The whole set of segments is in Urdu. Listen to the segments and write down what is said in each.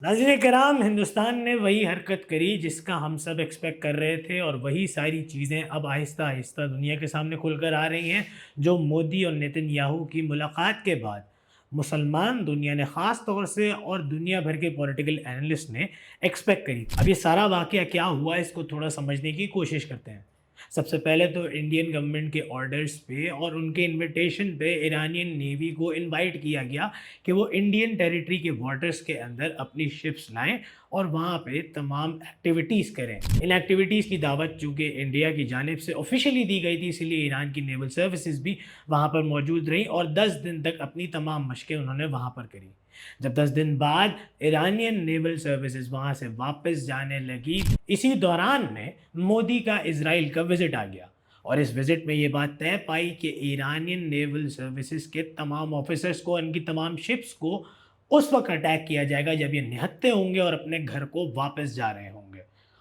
ناظرین کرام، ہندوستان نے وہی حرکت کری جس کا ہم سب ایکسپیکٹ کر رہے تھے، اور وہی ساری چیزیں اب آہستہ آہستہ دنیا کے سامنے کھل کر آ رہی ہیں جو مودی اور نیتن یاہو کی ملاقات کے بعد مسلمان دنیا نے خاص طور سے اور دنیا بھر کے پولیٹیکل اینالسٹ نے ایکسپیکٹ کری تھی۔ اب یہ سارا واقعہ کیا ہوا، اس کو تھوڑا سمجھنے کی کوشش کرتے ہیں۔ سب سے پہلے تو انڈین گورنمنٹ کے آرڈرز پہ اور ان کے انویٹیشن پہ ایرانین نیوی کو انوائٹ کیا گیا کہ وہ انڈین ٹیریٹری کے واٹرز کے اندر اپنی شپس لائیں اور وہاں پہ تمام ایکٹیویٹیز کریں۔ ان ایکٹیویٹیز کی دعوت چونکہ انڈیا کی جانب سے آفیشیلی دی گئی تھی، اس لیے ایران کی نیول سروسز بھی وہاں پر موجود رہیں اور 10 دن تک اپنی تمام مشقیں انہوں نے وہاں پر کری۔ جب 10 دن بعد ایرانین نیول سروسز وہاں سے واپس جانے لگی، اسی دوران میں مودی کا اسرائیل کا وزٹ آ گیا، اور اس وزٹ میں یہ بات طے پائی کہ ایرانین نیول سروسز کے تمام آفیسرز کو، ان کی تمام شپس کو اس وقت اٹیک کیا جائے گا جب یہ نہتے ہوں گے اور اپنے گھر کو واپس جا رہے ہوں گے۔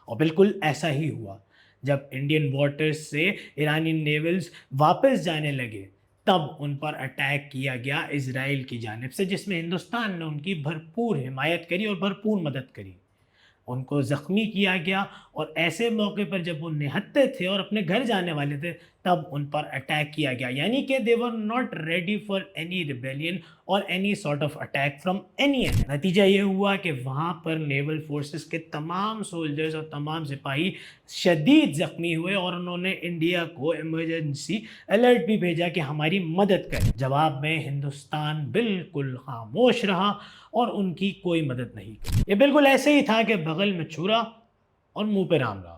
اور بالکل ایسا ہی ہوا۔ جب انڈین واٹرز سے ایرانین نیولز واپس جانے لگے تب ان پر اٹیک کیا گیا اسرائیل کی جانب سے، جس میں ہندوستان نے ان کی بھرپور حمایت کری اور بھرپور مدد کری۔ ان کو زخمی کیا گیا، اور ایسے موقع پر جب وہ نہتے تھے اور اپنے گھر جانے والے تھے تب ان پر اٹیک کیا گیا، یعنی کہ they were not ready for any rebellion or any sort of attack from any end۔ نتیجہ یہ ہوا کہ وہاں پر نیول فورسز کے تمام سولجرز اور تمام سپاہی شدید زخمی ہوئے، اور انہوں نے انڈیا کو ایمرجنسی الرٹ بھی بھیجا کہ ہماری مدد کریں۔ جواب میں ہندوستان بالکل خاموش رہا اور ان کی کوئی مدد نہیں کی۔ یہ بالکل ایسے ہی تھا کہ بغل میں چھرا اور منہ پہ رام رہا،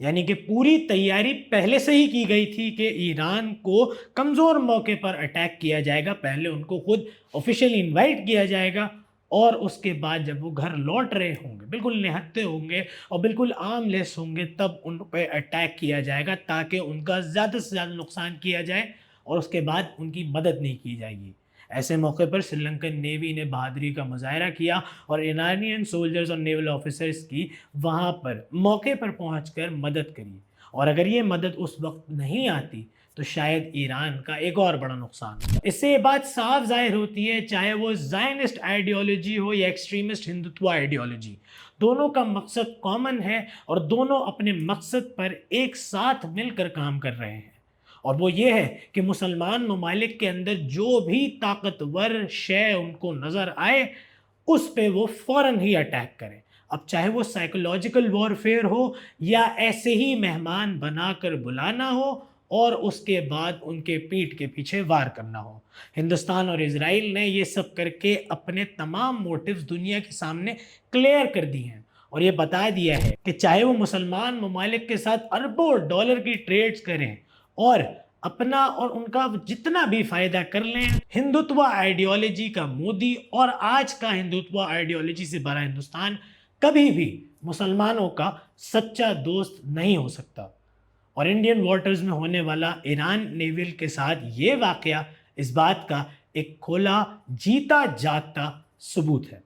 یعنی کہ پوری تیاری پہلے سے ہی کی گئی تھی کہ ایران کو کمزور موقع پر اٹیک کیا جائے گا۔ پہلے ان کو خود آفیشیلی انوائٹ کیا جائے گا، اور اس کے بعد جب وہ گھر لوٹ رہے ہوں گے، بالکل نہتے ہوں گے اور بالکل آرم لیس ہوں گے، تب ان پہ اٹیک کیا جائے گا تاکہ ان کا زیادہ سے زیادہ نقصان کیا جائے، اور اس کے بعد ان کی مدد نہیں کی جائے گی۔ ایسے موقع پر سری لنکن نیوی نے بہادری کا مظاہرہ کیا اور ایرانین سولجرز اور نیول آفیسرز کی وہاں پر موقع پر پہنچ کر مدد کری، اور اگر یہ مدد اس وقت نہیں آتی تو شاید ایران کا ایک اور بڑا نقصان ہوتا۔ اس سے یہ بات صاف ظاہر ہوتی ہے، چاہے وہ زائنسٹ آئیڈیالوجی ہو یا ایکسٹریمسٹ ہندوتوا آئیڈیالوجی، دونوں کا مقصد کامن ہے اور دونوں اپنے مقصد پر ایک ساتھ مل کر کام کر رہے ہیں، اور وہ یہ ہے کہ مسلمان ممالک کے اندر جو بھی طاقتور شے ان کو نظر آئے اس پہ وہ فوراً ہی اٹیک کریں، اب چاہے وہ سائیکولوجیکل وارفیئر ہو یا ایسے ہی مہمان بنا کر بلانا ہو اور اس کے بعد ان کے پیٹھ کے پیچھے وار کرنا ہو۔ ہندوستان اور اسرائیل نے یہ سب کر کے اپنے تمام موٹیوز دنیا کے سامنے کلیئر کر دی ہیں، اور یہ بتا دیا ہے کہ چاہے وہ مسلمان ممالک کے ساتھ اربوں ڈالر کی ٹریڈز کریں اور اپنا اور ان کا جتنا بھی فائدہ کر لیں، ہندوتوا آئیڈیالوجی کا مودی اور آج کا ہندوتوا آئیڈیالوجی سے بھرا ہندوستان کبھی بھی مسلمانوں کا سچا دوست نہیں ہو سکتا۔ اور انڈین واٹرز میں ہونے والا ایران نیول کے ساتھ یہ واقعہ اس بات کا ایک کھولا جیتا جاگتا ثبوت ہے۔